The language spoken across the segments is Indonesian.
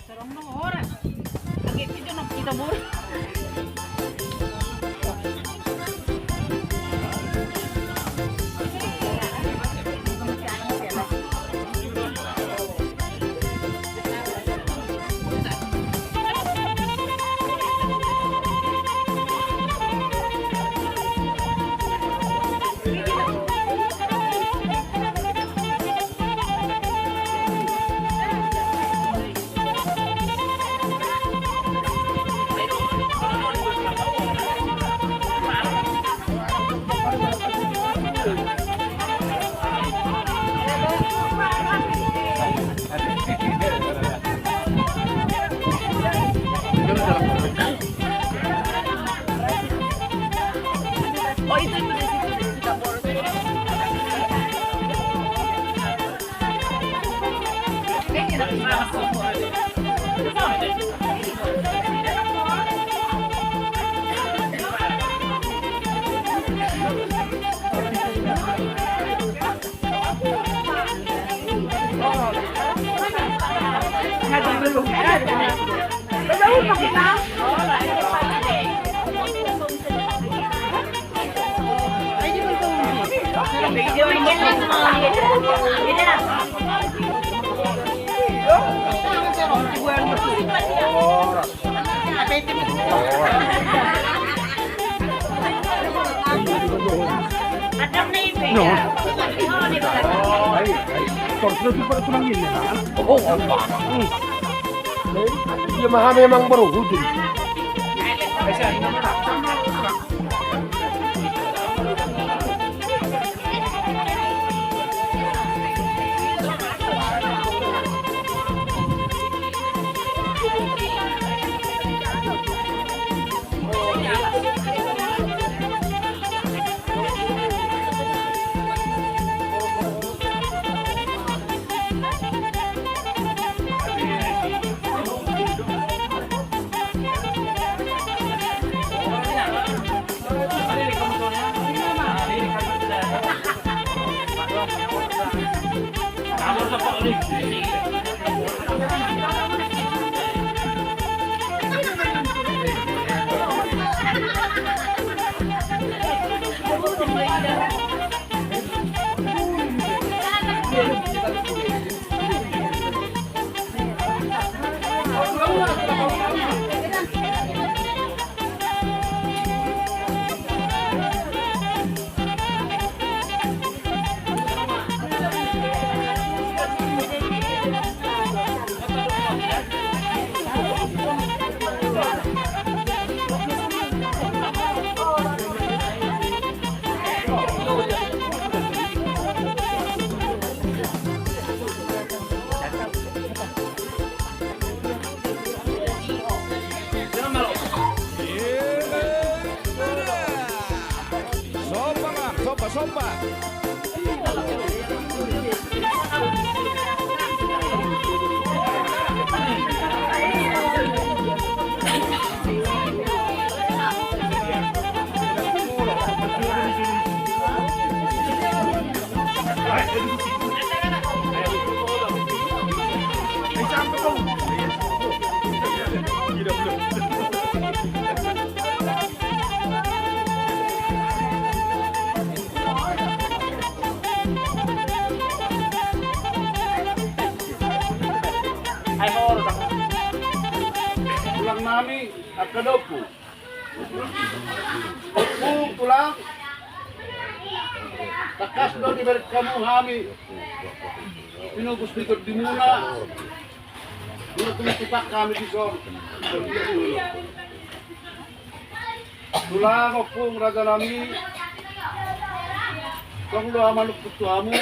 Sarong nang oras. Lagi video nang kita mo. Oh, itu di situ di dapur. No. Torso di para tumangin na. Oo, ang baka. Dia mahami memang baru hujung. Sopa. Tulang nami at kadopo. Tulang. Takas daw di balik kamu hami. Pinubos likod di muna. Muna tumitipak kami dito. Tulang o pong raga nami. Kung doha manukot tuhamu.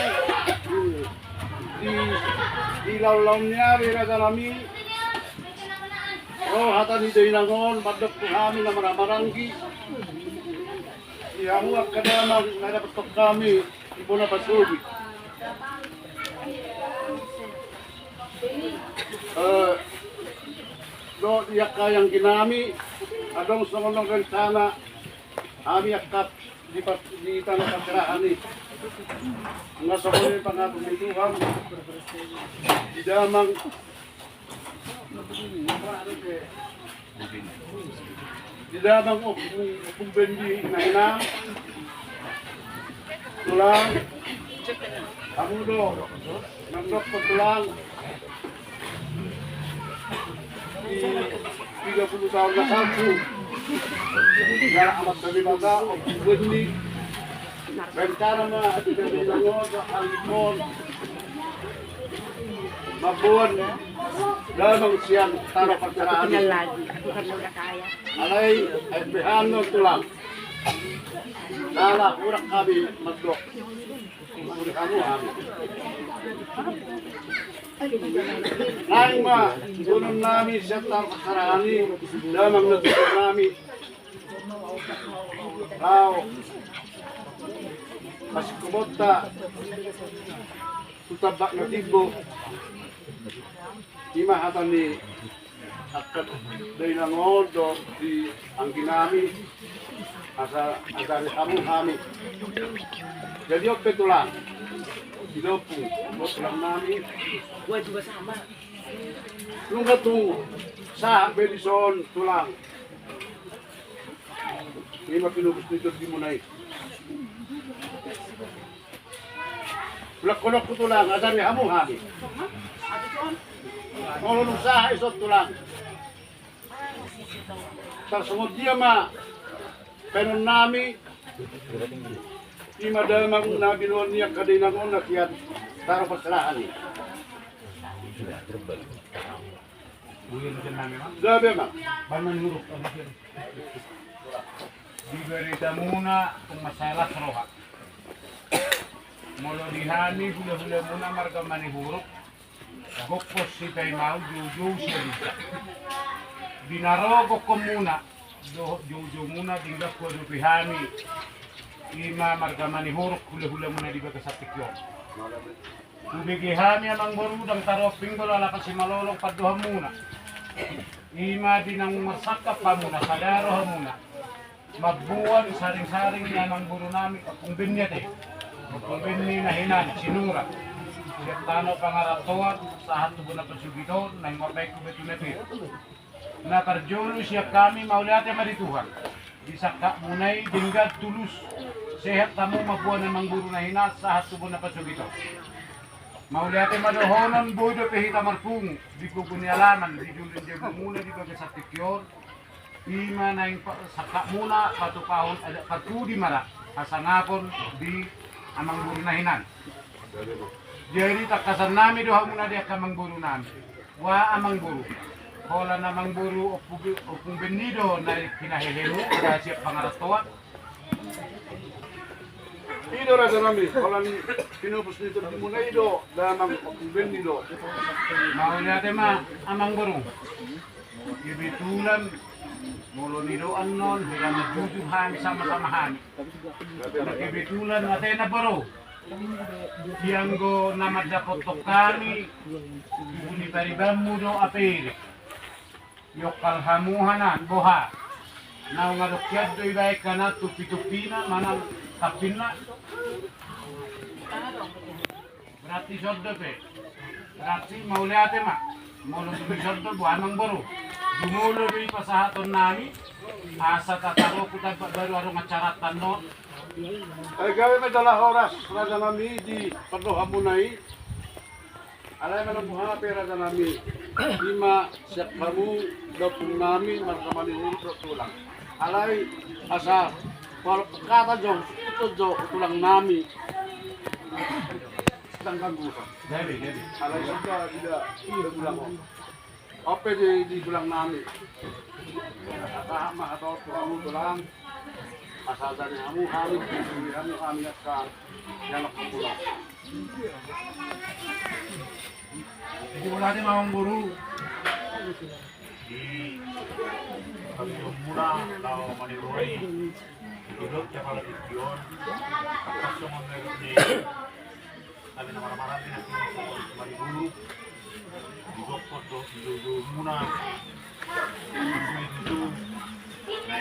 Di law-law niya, raga nami. Oh, hatan ni Dainangon, padok po kami na maramaranggi. Ihamuak ka naman, nadapat kami, ibo na pasubi. Do, iyak kayang ginami, adong sa mga rentana, kami akap, di tanah kasirahan ni. Nga sa mga pangatong ituhang, di damang Di dalam kung bendi na ina, tulang, amudo, nandok po tulang, di 30 tahun na sampu, na amat sa limaga, o kung bendi, rencana na at pinagod ang ikon, mabuwan, lamang siyang tara pagkaraan. Alay, ay behano tulang. Lala, urak kami magdok. Urak kami kami. Nang ma, tunong namin siya tara pagkaraan, lamang nagdok namin. Kau, mas kumota, tutabak na tibo, imahatan ni akat dari nangodo di ang ginami asa dari kamu kami jadi oke tulang hidupu buat tulang nami Gua juga sama. lu nggak tuh sah bedison tulang ini mah pinubus itu dimulai Bulak-bulak ko tulang, adari kamu kami mau usaha isot tulang tersebut dia mah penon nami ima damang nabi nuan niya kadinang on nakiat taruh pasalahan ni gabi mah Baman huruf ano sir? Diberita muna kung masalah roha. Molo dihani hula-hula muna marga manihuruf. Gokos si kay mau juju siya dito. Binaro ko muna. Juju muna tinggal ko rupihani. Ima marga manihuruf hula-hula muna di baga sa tikyon. Tubigihani amang borudang taroping ko lalakas si malolong paduha muna. Ima dinang masakap pa muna, sadaro muna. Magbuwan, saring-saring na ng buro namin, kung binyate. Kung binni na hinan, sinura. Siya tano pangaratuan, sa hatubo na pasugito, na yung mabay ko beto nepit. Nakarjolo siya kami, mauliate marituhan. Isaka munay, dinggad tulus. Sehat tamo magbuwan ng mangburo na hinan, sa hatubo na pasugito. Mauliate madohonon, bodo pehita markung. Di ko kunialaman, di julin dia muna, di ko sa tikyon. Ima na yung saka muna patupahon ada patu di mara asangapon di amang buru nahinan. Jadi takasan nami doha muna dia kamang buru nami. Wa amang buru. Kola namang buru opung benido na kinahihiro ada siap pangaratuan. Ido raga nami, kalau pinupus nito di muna ido, damang opung benido. Mau lihat mah amang buru. Ibitulan mulu nidoan non, hingga najujuhan sama-samahan. Nakibitulan natin na baro. Siyanggo na madapot kami, ibuni paribam mo do apir. Yokal hamuhanan, boha. Now nga dokyad do ibay ka na tupi-tupi na, manang kapin na. Berarti sordo pe. Berarti mauli ate ma. Mulu tupi sordo, buanang baro. Dumulo rin pa sa haton namin, asa tataro ko tayo baru arong macaratan no. Ay gawin may dala oras, raga nami di paduha munay. Alay man ang buha pera raga nami. Lima siyak kamu dapong nami markamani huruf tulang. Alay asa kata jong ito jo tulang nami. Tangkang buka. Jadi. Alay sudah tidak tulang ko. Apa di tulang nami? Nakahama atau tulang asal dari kamu kami akan jalan ke pulau. Wala din mga guru. Di kami mula tao maniluray idot siya pala iyon tapos yung meron ni kami na marami na maniguro idot po do idot muna idot na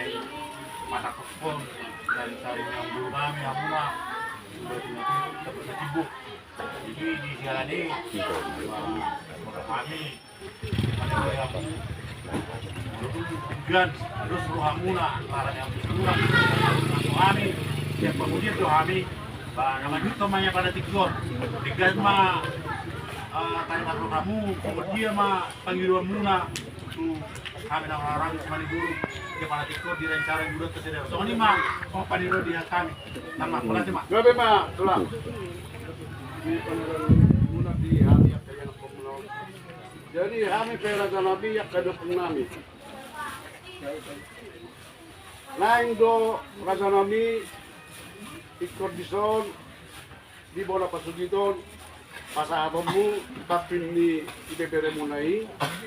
matakot po dari yung guru kami muna tapos na tibok jadi di siya ni kami Gan, terus rohamuna antara yang kurang kami yang kemudian tuh kami nama itu namanya pada tikor dengan ma kalimat rohamu kemudian ma panggilan muna tuh kami nak orang kembali dulu dia pada tikor di rencana dulu ke sini so ini ma oh paniro dia kami nama pola sih ma Grabe ma, tula. Di panaran muna di hari yang kaya ng pumulaw. Jadi kami pera sa nabi yak kadupong namin. Lain do rasa nami ikut dison di bola pasugiton pasahabon mo tapin ni ibebere mo na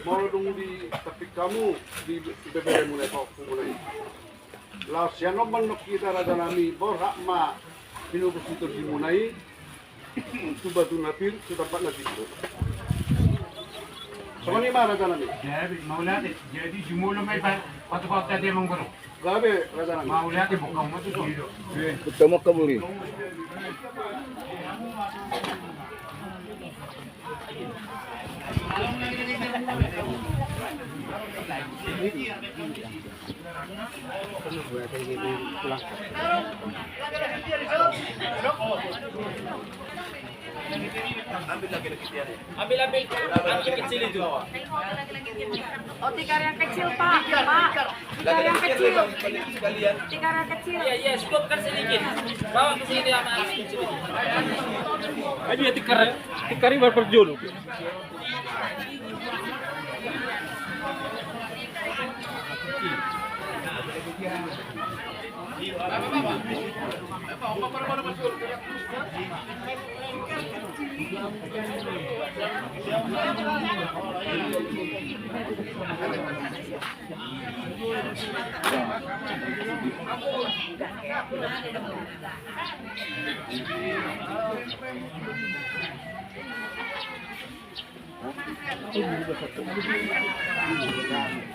mau dong di tapik kamu di ibebere mo na mulai laos yan man makita rasa nami borha ma pinubos dito di munay sudah tunapil sudah dapat na dito so ni ma rasa nami jadi jumulong may patupag tadi mong guru. grabe rasa nami Maulati bukaw mo to. Ketemu kembali. Ambil kecil itu. Oh, tikar yang kecil, Pak. Pak. Tikar yang kecil. Tikar yang kecil. Iya, iya, cukupkan sedikit. Bawa ke sini sama anak kecil. Ayo ya tikar ini berperjul.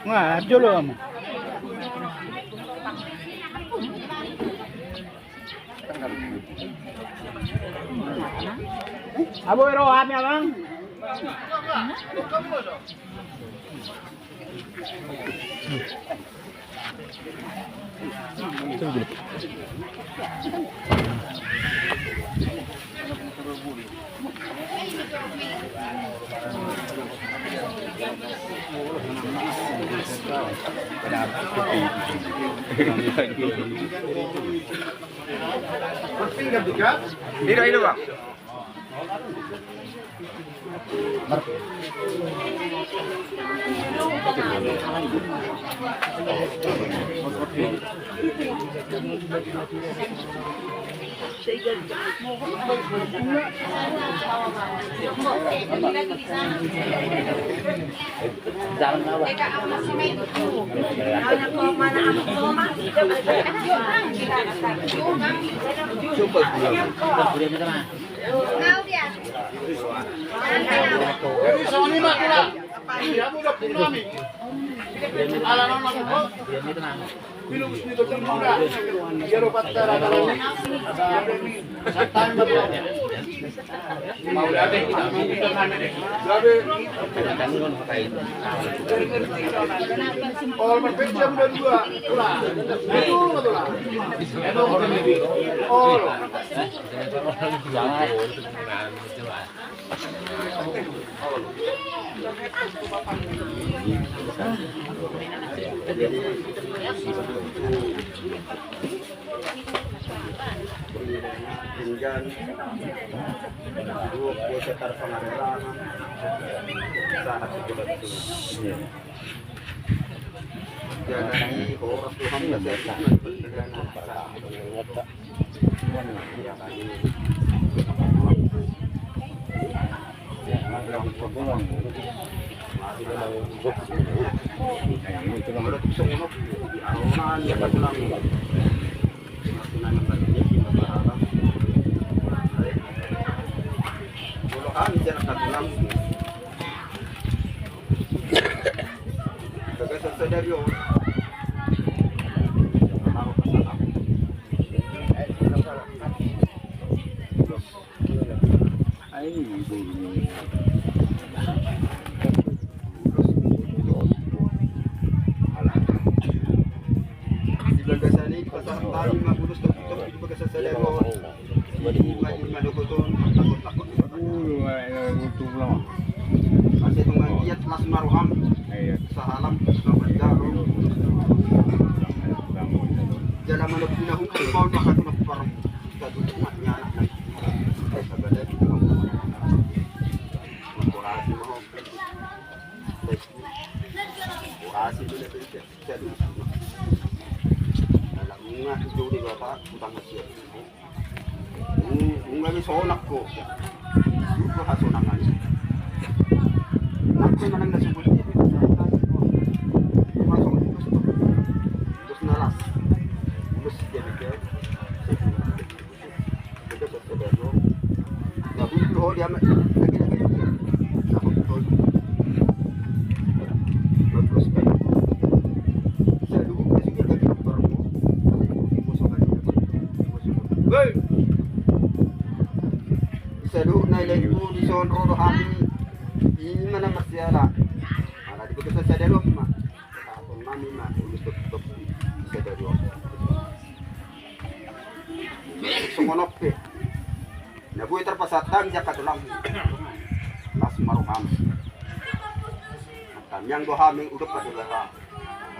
Wah, dulu kamu. Abo ero kami abang. Hilo bang. Jadi so ni mak pula. Dia udah punya mi. Ala naman ko. Pinubos nito sa mura. Pero patara na lang. Sa time na po. Maulati kita namin. Grabe. All perfection berdua. Pula. Itu betul. Itu all. Pinggan, dua sekitar pengadilan, saat itu betul. Jadi orang Tuhan nggak bisa Dugutun, takot-takot. Gutom lang. Kasi itong ngiyat mas maruham Ayun. sa halam sa mandalo. Jala manok pinahong kalimaw na katunok parang kadudok na niya anak ng sa galit. Kurasi mo ho. Kurasi dito sa dito. Alam mo nga, ito di ba pa? Utang na siya. Kung lagi sonak ko, ito kasonangan. Ako na lang nasubol niya. Masok ko gusto. Gusto na las. Gusto niya nito. Ito sa sabato. Nabulto ho diya lagi-lagi niya. Nabulto. Nagpros ka. Sa loob kasi kita kinapar mo. Kasi mo sa kanya. Hey! Sa loob na ilay po di son rodo happy. Ini mana masyala. Ala di begitu saya delok mah. Atau mami mah untuk saya delok. Sumonok pe. Na buhay terpasatang dia katulang. Mas maruham. Tamyang dohaming udah pada lah.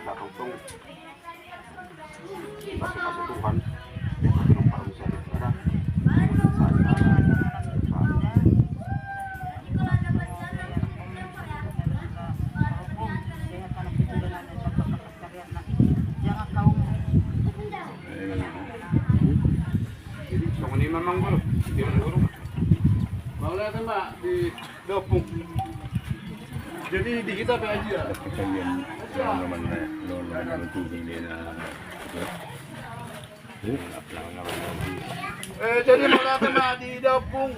Datang tong. Masuk Tuhan. Dia akan parusa di sana. Memang guru, dia guru. Mau lihat mbak di dapung. Jadi di kita apa aja? Kalian naman tubig nila. Jadi mau lihat mbak di dapung.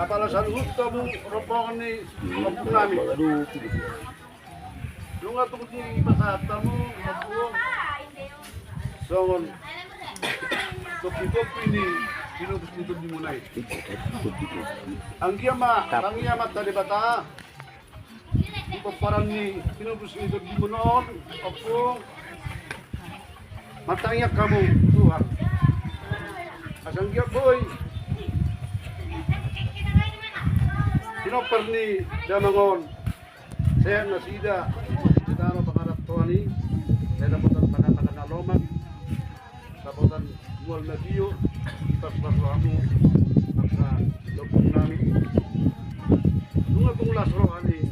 Apalah saluhut kamu rombongan nih kampung kami. Lu nggak tunggu di pasar kamu, kampung. Songon. Topi-topi ini pinupus-pinupus dimulai. Ang kiamat tadi bata. Ipaparang ni pinupus-pinupus dimunon. Opo. Matangyak kamu Tuhan. Asang kiyak boy. Pinopar ni damangon. Saya nasida. Kita ano pangarap Tuhan ni. Saya dapat pangatang-loman. Sabutan bual na diyo, ipasbasro mo sa loob namin. Nung atong lasrohan ni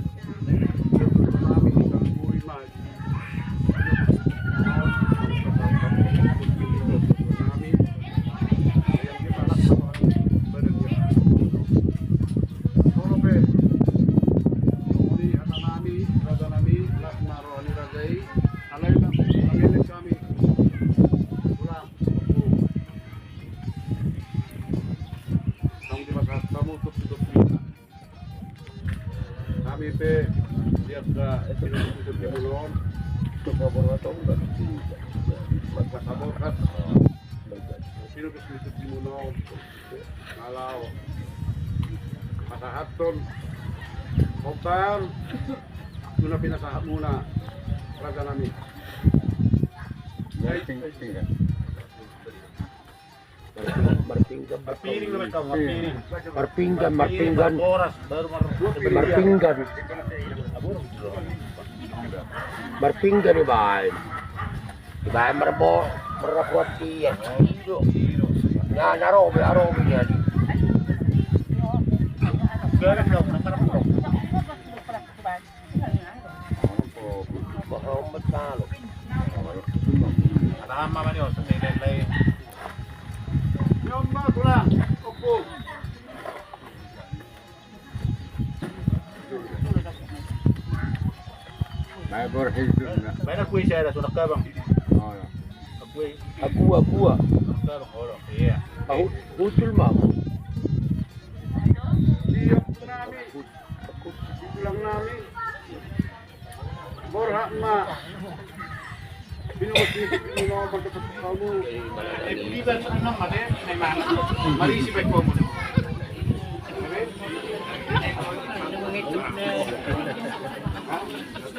loob namin ang buhay mahal. Namin, kaya kita lasrohan barang niya. Sorope, muli hata namin, rada namin, lasrohan ni Razay, alay na, namilig kami. Kami pe siap ka pinupus di mulon. Magkasabokat. Pinupus di mulon. Malaw. Masahaton. Motor. Muna pinasahat muna. Raga namin. Marpinggan naman ka, marpinggan. Marpinggan. Oras, baru Marpinggan. Marpinggan ni bay. Bay marbo, marapot tiyan. Na narobi niya. Garak daw, nakarapok. Mahamat talo. Tama man yun, sa nilay. Yung mga tulang. Opo. May borhis na. May nagkuhi siya na, sunak ka bang? Oh. Nagkuhi. Agua. Sunak ka bang? Olo, iya. Utul ma. Siap namin. Tulang namin. Borha ma. Pinupus kamu. Kita sa ano mali, may mana. Mali si Beto mo.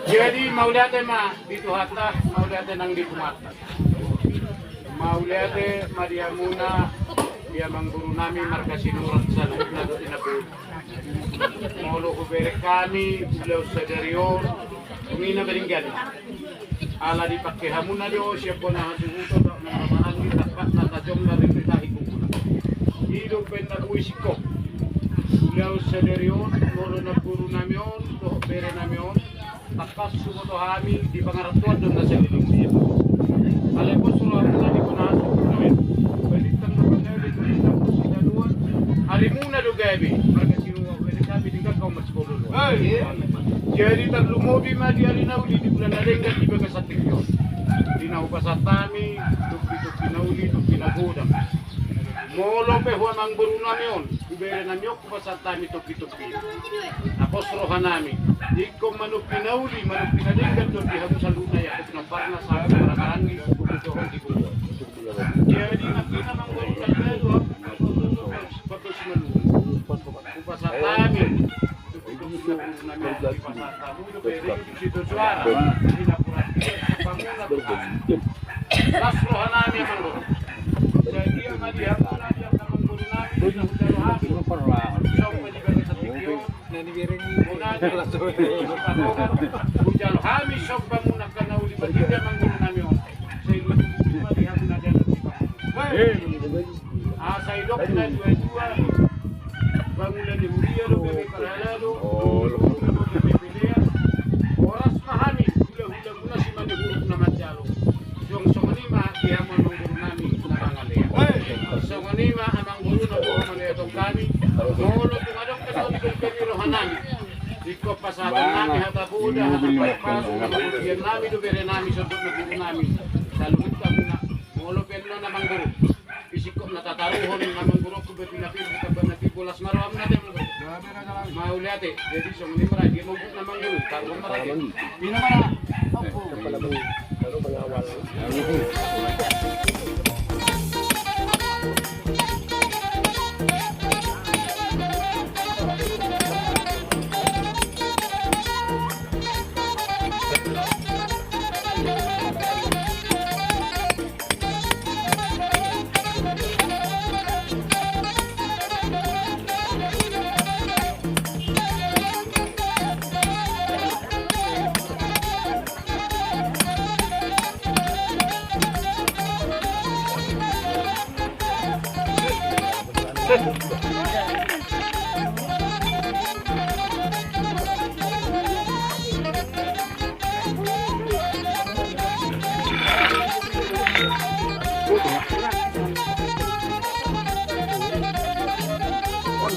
Jadi mauliate ma dito hata, mauliate nang dito mata. Mauliate Maria Muna Dia mangguru namin markasinurat sa loob na doon inabot. Molo ko bere kami, ulaw sa dariyon, kumina beringgan. Ala di pakihamun na diyo, siya po na hasuguto na mga ni tapat na tajong na rin pitahi ko muna. Hidong pentabuisik ko. Ulaw sa dariyon, molo na guru namin yun, doon bere namin yun. Tapas sumoto kami, di pangaratuan doon na sa liling siya. Alay po, suruhan mo na di ko nahasuguto namin. Balitan na pagkabi, balitan po sila doon. Halimuna do gabi, marga sinuwa ko kami di ka mas polo. Jadi tak lumobi ma di alinauli di bulan alenggan di bagas atikyo. Di nau pasatami, tupi nauli tupi nagodam. Molo pe huwa mang buru namion, kubere namiok pasatami tupi. Apos roha nami. Di ko manupi nauli, manupi nalenggan tupi hamu saluna ya kenamparna sa karangi kubudohon di budo. Jadi nakina mang buru namion, bagus malu. Kupasatami. Bangunan di Huria lo bebe paralelo oras mahami hula muna si manihuruk na madyalo song anima kaya mo nung guru nami na mangalea song anima amang guru na buho manayatong kami molo tumadok ka sa ulit kami hanami iko pasatan nami hatabuda hatapaso hatabudian nami do bere nami sodok na guru nami salunod ka muna molo penlo na mang guru isikop natataruhon ng amang guru ko betinapin kita bolas maram natin mauliate jadi sumuni para di mo namang dulu tarong marami pina mara opo pero pangawal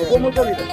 ¿Cómo salida?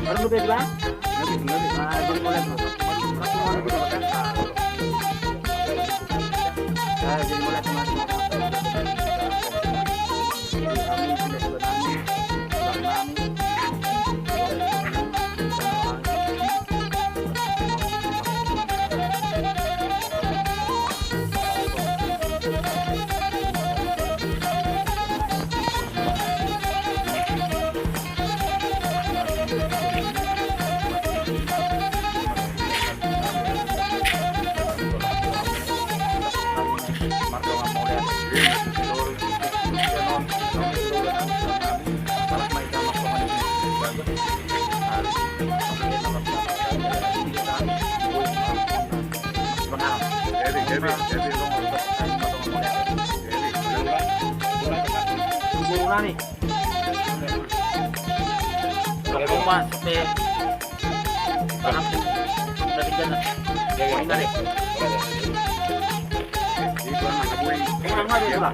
Baru lebih lah. Jadi mulai Jadi guru nami. Rumah sampai tanam dari jana. Dari. Kurang lagi lah.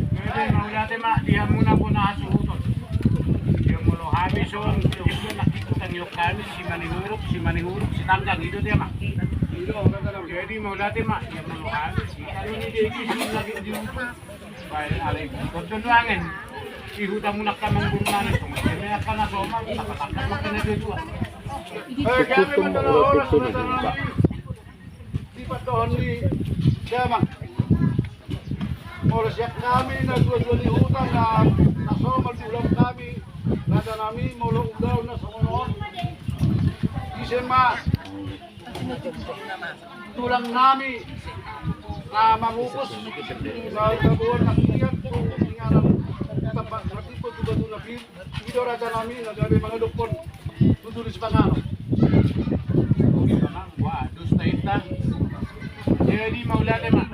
Ngayon, maulate ma, diyan muna po nakasuhutot. Yung mulo habis yung nakikita niyo kami, si Manihurok, si Tanggang, ito diyan ma. Jadi maulate ma, yung mulo habis, kalau ni dia isi lagi di rumah. Baik, alay, kontunuangan. Ihuta muna ka ng burunan ito. Kaya ka na soma, nakatangkat mo ka na dito. Kami mandala oras na tanong. Di pa doon ni Jamang. Oras yak kami nagduwa-duwa ni hutang na nasomal di ulam kami. Nada namin mulo udaw na sa kunoon. Isen ma. Tulang namin na mangupos na itabuan na kiyat po tinganan tapak natipo tuba na pil. Ito raja namin nagabi mga doktor tutulis pangano. Wah, dusta ita. Jadi maulate ma,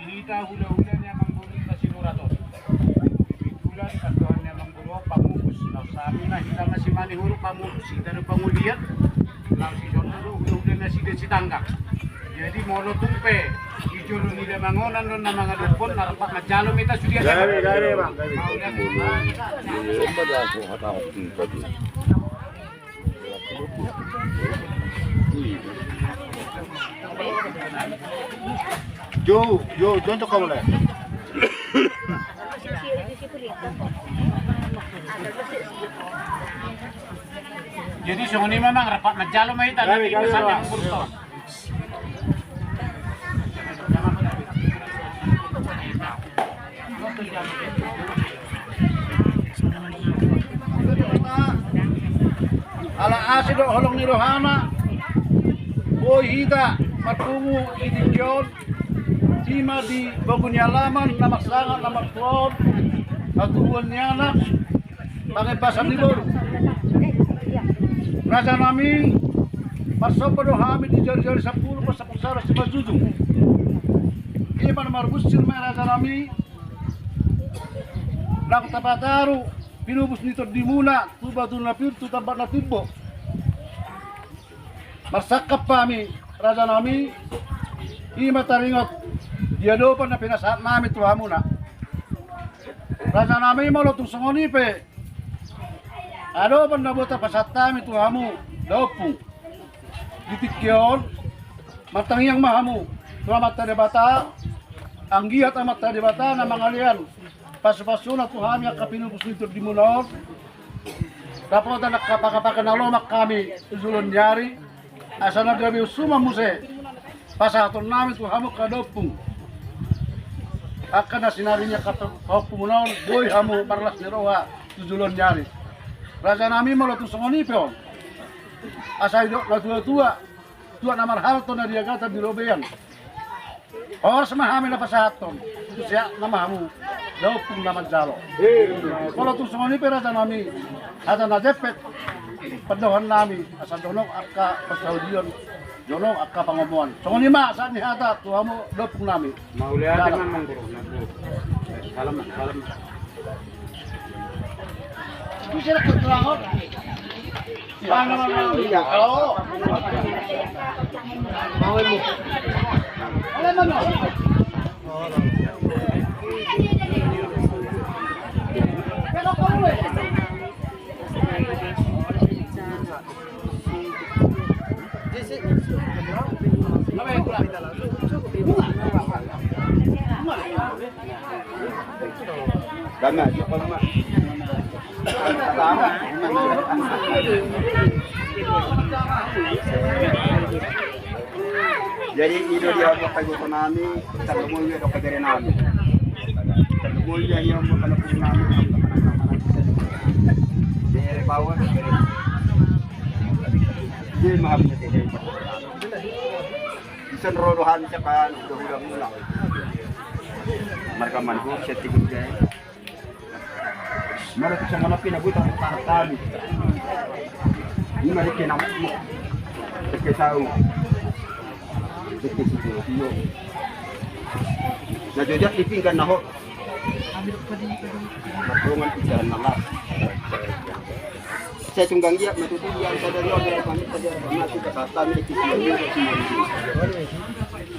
ihita hula-hula niya manggulita sinurator. Ibigulan katuhan niya manggulo pamupos. Sa amin na hita na si Manihurok pamupos. Hita na pangulian. Lang si Jornado, hula-hula na si Tanggak. Jadi molo tumpe, ijulo nila mangonan nun na mga dupon, narapat na jalo mita sudia. Gari bang. Sumba dah aku hata aku tadi. Jo, contoh kamu lah. Jadi sungguh ini memang rapat na jalo mahita na kesan yang kurto. Ala asido holong ni Rohana. Boy hida matungu idikyon. Tima di bagunyalaman na maksangan na maktuon. Katuan niya na. Pakipasan nilor. Raja nami. Masopa do hamid di jari-jari 10 pas 10 sara sa majudong. Iman marbusir may raja nami. Lang tapataru. Pinubus nito di muna, tuba doon na pirtu, tabat na tibo. Marsakap pa kami, raja nami, ima taringot, diadopan na pinasaat namin tuha muna. Raja nami, malotong sangonipe, adopan na buta pasat namin tuha mo, dopong. Ditikyon, matangiyang mahamu, tuha mata de bata, ang gihat ang mata de bata na mga liyan. Pasu-pasu na tuh kami ang kapinubos nito di munor. Dapat na nakapakapanalomak kami izulon yari. Asa na gabi usuma muse. Pasaton namin tuh hamok kadopung. Akan na sinari niya kapumunaw. Boy hamo parlas ni Roha izulon yari. Raja namin malotong sa ngonipon. Asa idok na tua-tua. Tua na marhalto na diagata di lobeyan. Oras mahami na pasaton. Siya na mahamu. Daw pong naman jalo. Kalau tu semua ni perada nami ada na depet padawan nami asa donong akka pasaudion donong akka pangomuan. Semua ni ma sa ni hata tu amo daw pong nami. Maulate man mangguro. Salam. Bisa nak terangot. Paano man ya? Oh. Mawel mo. Alam mo no. Dana, pagma. Jadi itu dia pakai nami, terlalu do kagere nami. Terlalu dia yang makan nami. Dari bawah dari. Dia maaf ni dia. Isan rodohan siya kan udah mula. Mereka manhu setting dia. Mereka siya mana pinabutan para kami. Ini mereka nama mo. Tahu. Siyo. Na jojak ipinggan na ho. Matulungan pisahan malas. Saya tunggang dia metutu dia sadar dia kami sadar mati kesatan di sini.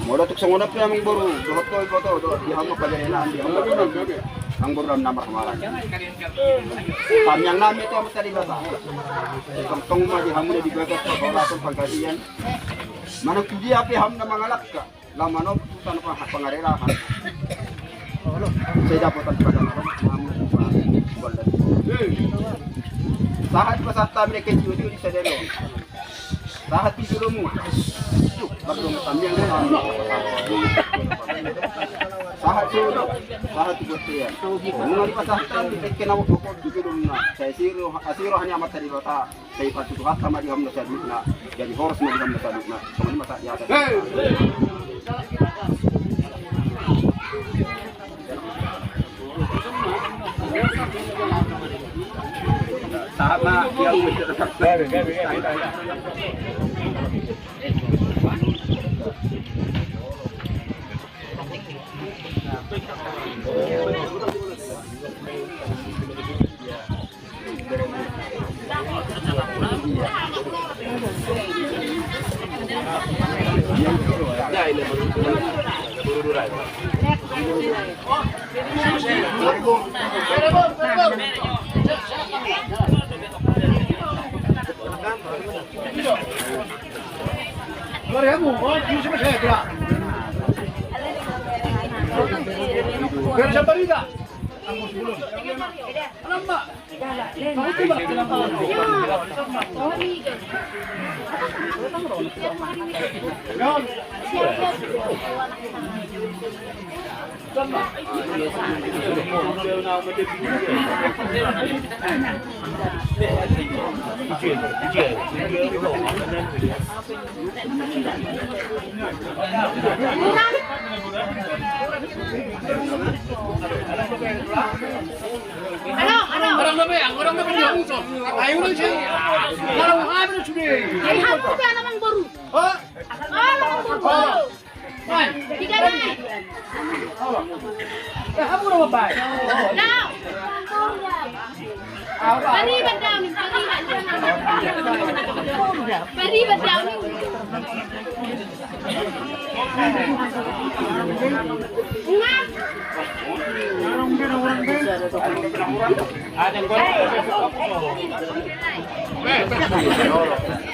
Mau tuk sangonap ya ming baru dohotol foto do di hamo pajarena di hamo ang boram nama kemarin. Yang nami itu amat tadi bata. Tong ma di hamo di bagas orang pun pagkasian. Mana tuji api ham na mangalak ka. Lama no tanpa pangarelahan. Saya dapat pada sahat pasata mereka kecil di sadelo. Sahat tidurmu. Baru tambiang sahat sudah. Sahat butian. Mengenai pasata mereka nawa pokok juga dumna. Saya asiro hanya amat tadi bata. Saya patu tuhat sama di hamna saduna. Jadi horus di hamna saduna. Sama masa ya. Sama yang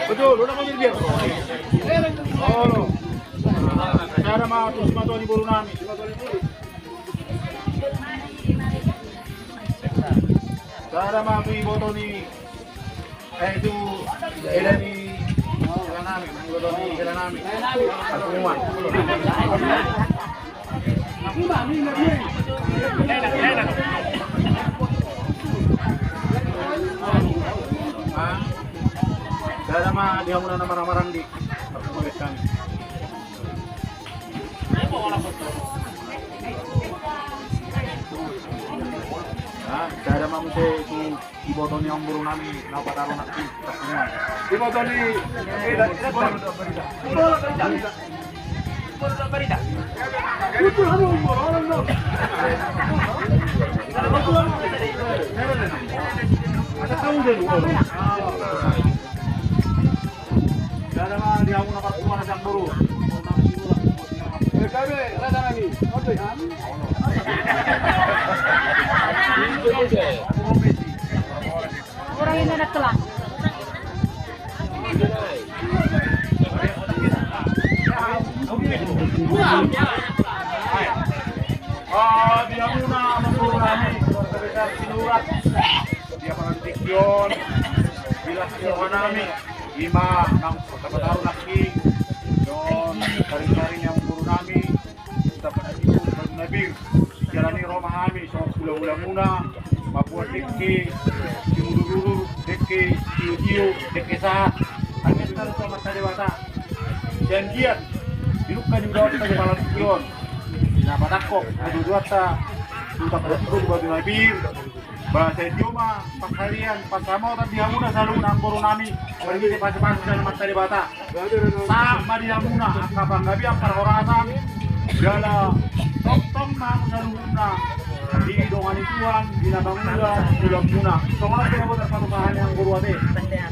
Betul, lu namanya biar. Oh, cara mau terus mau di bulu nami. Cara mau di botol ni, itu dari nami, botol ni nami. Semua. Cara mah dia muna na marang-marang di perkulit kami. Cara mah mesti itu iboton yang burung nami napataro nak semua. Iboton ni berita. Itu hamu orang no. Ada tahu deh. Cara mah dia mau dapat cuma yang burung. Kami rada nami. Oke, Orang ini ada telah. Dia muna memburu nami sebesar sinurat. Dia penantikion. Bila sinurat nami 5 ng pagkakataon laki. Yon, sari-sari yang memburu nami. Kita penantikion pag-nabir. Jalani Roma kami sa ulang-ulang muna. Mabuhat deki, simulururu, deki, tiyo-tiyo, deki sahat. Ang ito na sa mata dewata. Janjian, dilukan yung dapat sa malam iyon. Napatakok, naduduat sa tutak na siguro di batu nabir. Bahasa idioma, pagharian, pagkamotan di hamuna sa luna ang boro nami. Pergi di pasi-pasi sa mata dewata. Sama di hamuna, ang kapanggabi ang parahorasan. Gala, tong-tong na sa luna. Di panituan, ginabangunan, ulang muna. So ano pinabot ang patukahan ng guru abe?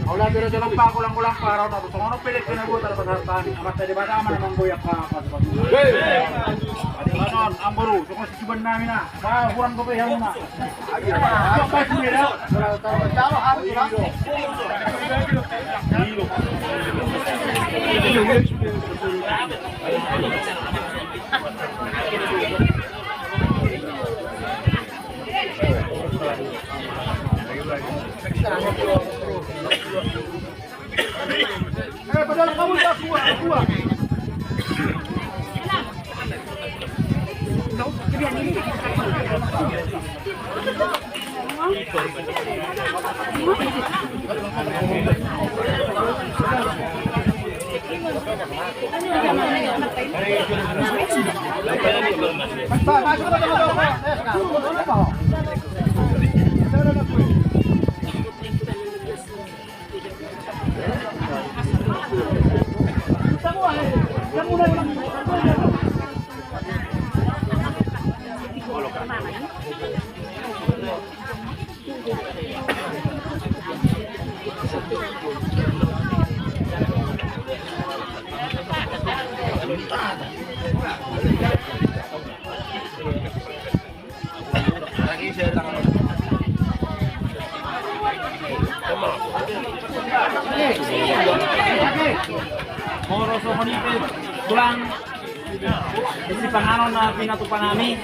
Wala pero dalam pa kulang-kulang para na. So ano pilit pinabot ang patukahan? Amat na di ba naman ang goyak ka patukahan? Adi kanon, ang guru. So kung sisiban namin na, kurang ko pa yan muna. Ano pa sumira? Wala tayo. Tama, harap lang. Padahal kamu tak kuat. Moro so manipid tulang isi pangano na pinatupan namin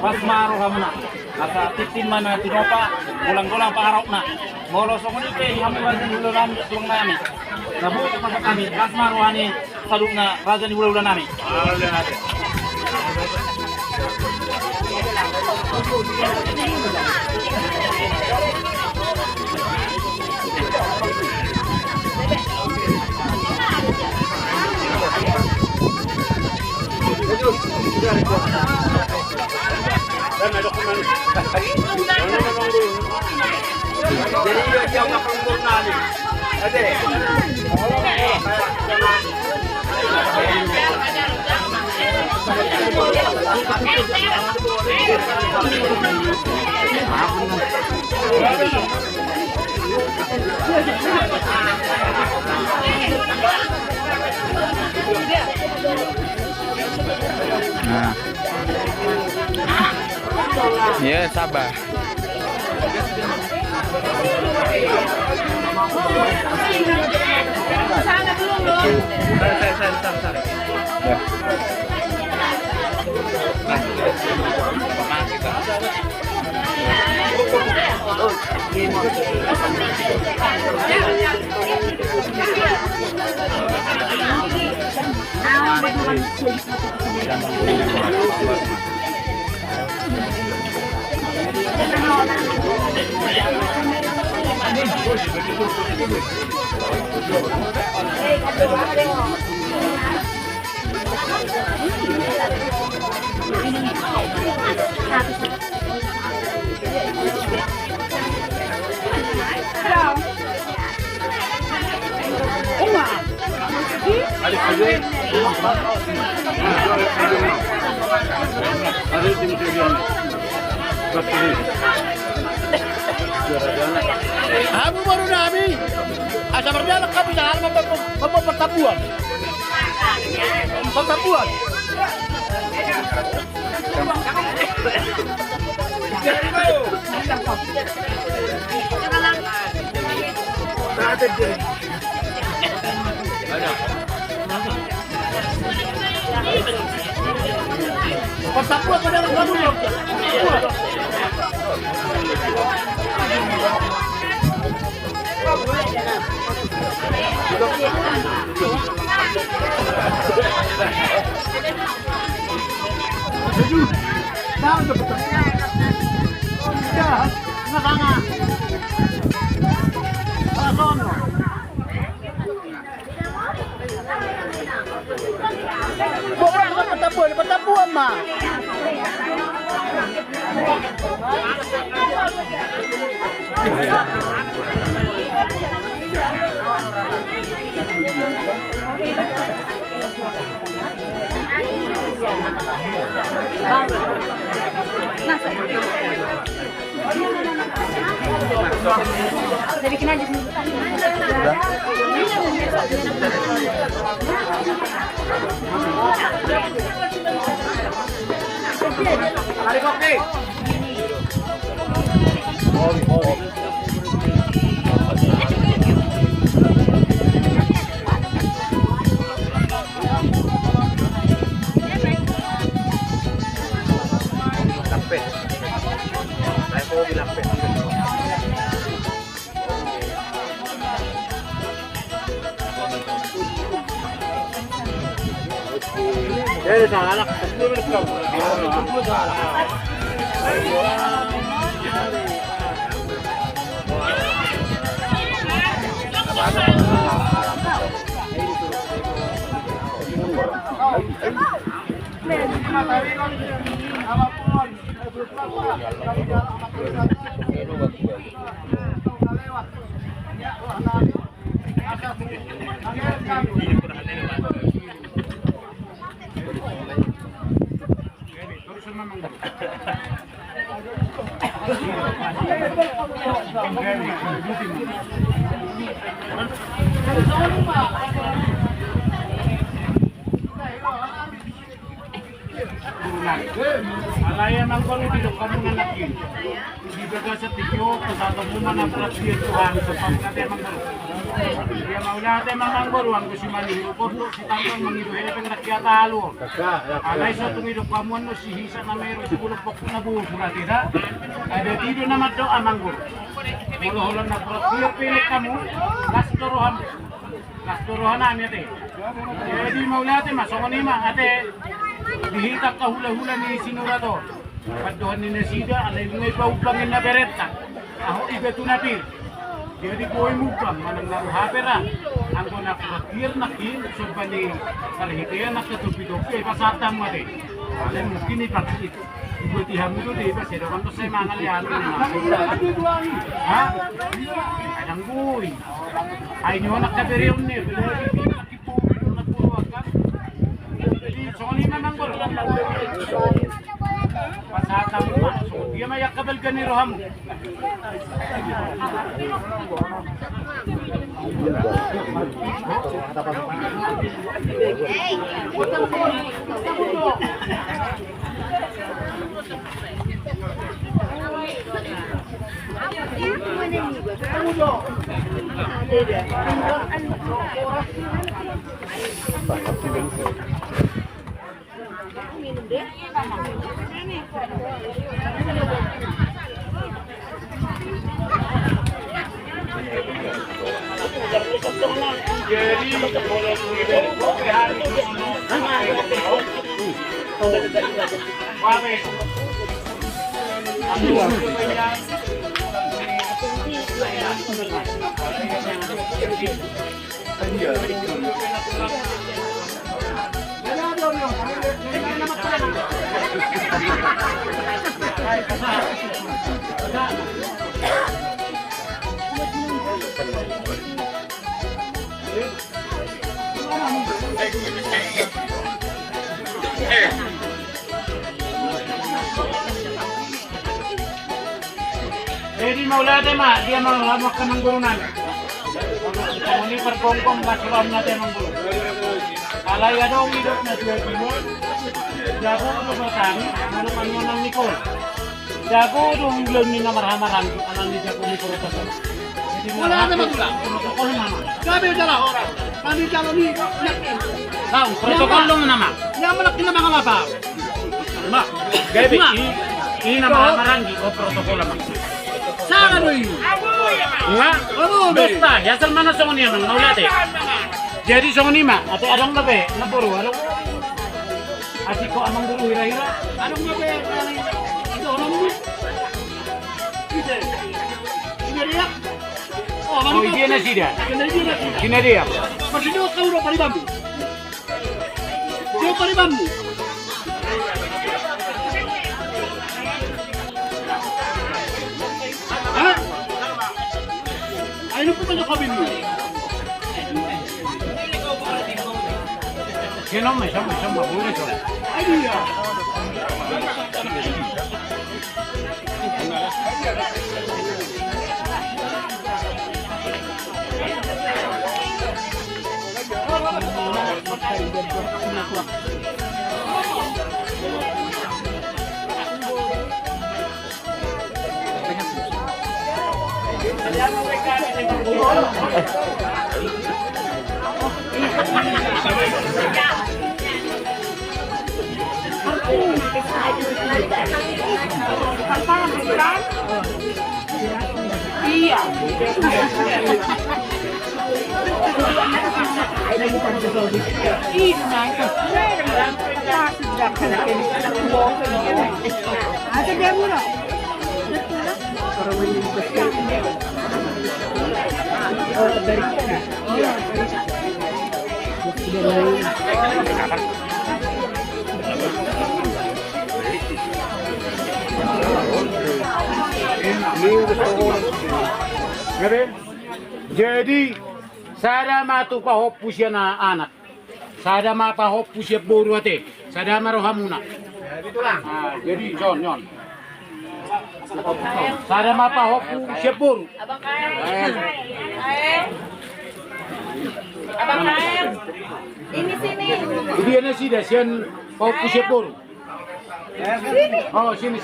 mas maro ka muna nasa 15 man na tinopa kulang-kulang paaraw na moro so manipid hamulan din ulan tulang namin nabuto pa kami mas maro ani salub na raja ni ulan namin Nah. Ya, sabar. Sana belum loh. Ya. Aku baru nami. Asa berjalan kami sa halaman pertabuan. Pertabuan. Pertabuan pada kamu loh. Pertabuan mah. Nasa Jadi bikin aja dulu. Tarik oke. Alaya mang kalau di kamu nanakin, di bagas setio kesatu buman apa dia Tuhan sepangkat emang baru. Dia mau nyate mang baru ang kusiman hidup tu si tangkang mengidu hepen rakyat alu. Alay satu hidup kamu anu si hisa na meron siguro pokok na buo surat tidak. Ada tido na maddo amang baru. Holo-holo na dia pilih kamu Lasturuhan namin ate. Jadi mau nyate masuk ni mah ate. Dihitak ka hula-hula ni Sinurado. Paduhan ni Nasida, alay ngay paupangin na bereta. Ako iba tunapir. Jadi ko ay mupang, manang naruhapera. Ang ko nakakir na kin, so ba ni kalihitiyan nakatupi-tupi, pasatam mo din. Alay mungkin ni Paksit. Ibutihan mo doon, diba? Sidawan to sa mga liyan. Ha? Ay, ang buhay. Ay, nyo nakabiriyon niya. Soalnya memang baru pasatan dia mah yakabal gani roham. Minum deh. Jadi maulade mah dia menghamakkan ng guru namin. Kung ini perkongkong kasuram natin ng guru. Alay adong hidup na dua timur. Jago ko ba tani? Ano kanyo ng Nicole? Jago dong belum ni marah-marah anak ni jago ni puro pasal. Wala na magula. Protokol nama. Sabi yung dala orang. Kami dala ni yakin. Kau protokol dong nama. Yang malaki na mga labaw. Ma, gabi ini nama marah di protokol nama. Saan ano yun? Enggak. Basta, ya mana song ni mang naulate. Jadi song ni mah, ate adong gabe, naburu adong. Asik ko amang guru hira-hira. Anong gabi? Ito, ano mo? Ito. Sinariyak? Oh, dia na sida. Sinariyak. Kinariyak. Masinyo ka ulo paribambu. Siyo paribambu. Ha? Ay, ano po kayo kabin mo? Sino may sama boleh so. Ay, diya. Iya. Jadi sada matupahopu siya na anak. Sada mapahopu siya buru ate. Sada marohamuna. Jadi John. Sada mapahopu siya buru. Abang Kaem. Abang Kaem. Ini sini. Jadi ana sida siyan pahopu siya buru. Oh, sini.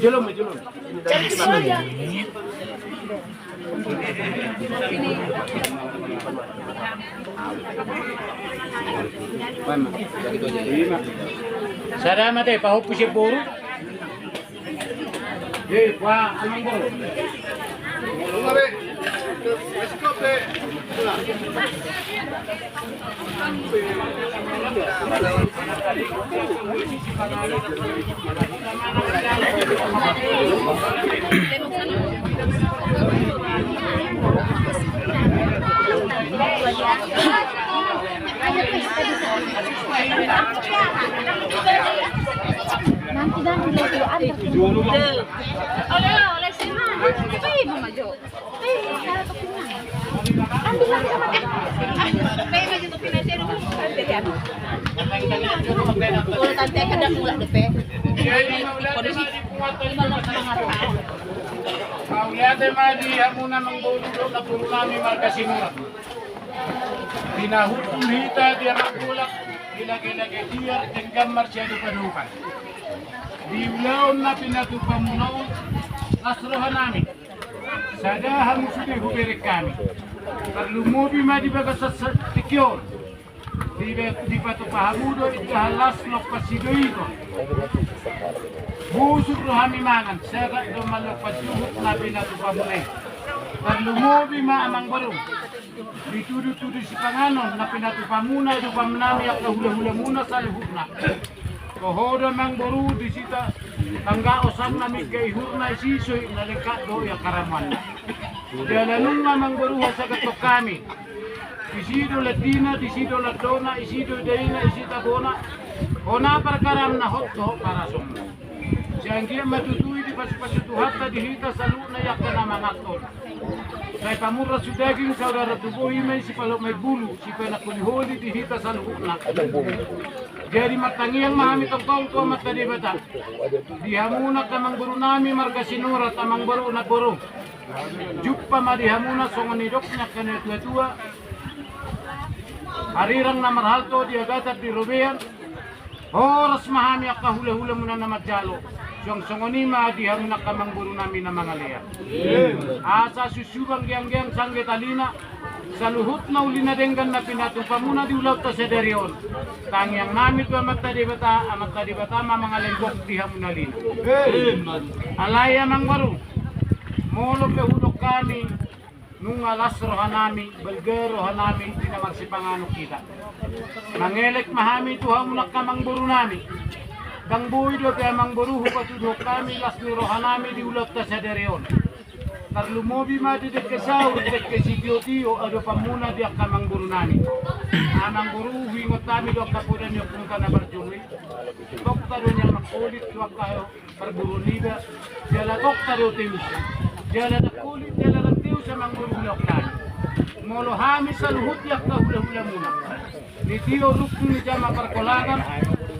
Jelum. Cari kemana aja? Sada mate pahopu siya buru. Anong buru? Nanti dan oleh sini. Maju. Ambil lagi sama maju tuh pindah dulu. Kalau tante kadang pula depe. Kondisi Kauliate madi hamuna mangbulok na puro namin markasinura. Pinahutul hita dia magbulak, gilagilagay dia, tenggang marsyado panukan. Diulaon na pinatupamunaon, asrohan namin. Sadahan mo sudah hubirik kami. Terlumubi madi baga sa tikyon. Di patupahamudo ikahalas no pasidoito. Busuk rohami mangan, sagat do malupasuhut na pinatupamunay. Terlumubi maamang barong. Ditudu-tudu si panganon na pinatupamuna do pamnami at kahula-hula muna sa luhut na. Kohoda mang baru di sita tangga osam na migkaihur na isisoy na lengkat do ya karaman. Dalanun na mang baru sa katok kami. Isido Latina, isido Latona, isido Daina, isita Bona. Ona perkaram na hot to para semua. Siangkia matutui di pas-pasutuhata dihita salu na yakta na mangaton. Kay pamura sudaging saudara tubuhi may si palok may bulu, si penakuliholi dihita salu na. Jadi matangiyang mahamit ang kaong ko matadibata. Dihamuna tamang buru nami marga sinura tamang baru na buru. Juppa madihamuna songonidok niya kanetua. Harirang na marhalto di agatat di Rubean. Horas mahami ang kahula-hula muna na madyalo. Siyang songonima dihamuna kamang buru nami na mga liya. Asa susubang giyang-giyang sangge talina. Sa luhut na uli na denggan na pinatupa muna di ulaw ta sa derion. Tangyang namit wa matadibata mga lenggok dihamuna lina. Alaya mang waru. Molo pehulok kami. Nung alas rohanami, balger rohanami, dinamag si pangano kita. Mangelek mahami tuha muna kamang buru nami. Dang buhay do kaya mang buru hupatudok kami, las ni rohanami di ulat ta sa derion. Tarlumobi mati dek kesaur, dek kesigyotiyo, ado pamuna di kamang buru nami. Amang buru huingot kami do kapudan yung kung ka na barjumi. Dokta do niya makulit, tuwag kayo, parburu liga. Diala dokta do timus. Diala nakulit, diala nagtiyo sa mga bulok na. Molo hami sa luhut yak na hula-hula muna. Ni Tio Lukto ni Jama Parkolagan,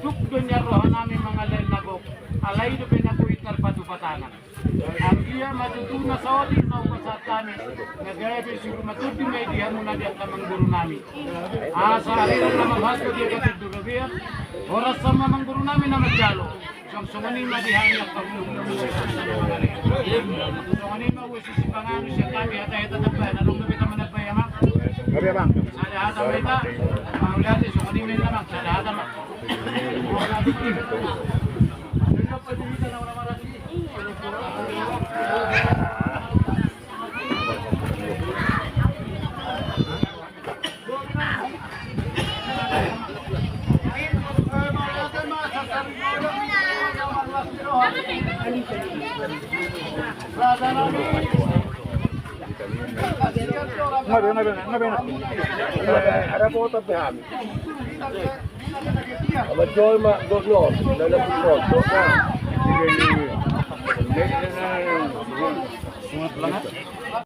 Lukto niya rohan namin mga lalagok. Alay do pinakuit karpatupatanan. Ang iya matutuna sa odi sa upasat kami, nagaya siguro matutin na idihan mo na diyan kamang guru namin. Sa ariran na mamhasko diya katid durabiyan, oras sa mamang guru namin na magjalo. Kung sunganin madihan niya paglulang mo sa mga rin. Sunganin mawisi si Pangano siya kami hata-hata nagbayan. Anong gabi ka managbaya, mak? Gabi bang? Sa lahat ang ita, panguliati, sunganin mo na, mak. Sa lahat ang mak. Ngabe na. Ada po ito behami. Abad joy ma goglo, lalapit ko, doka. Sige, sunod lang ha.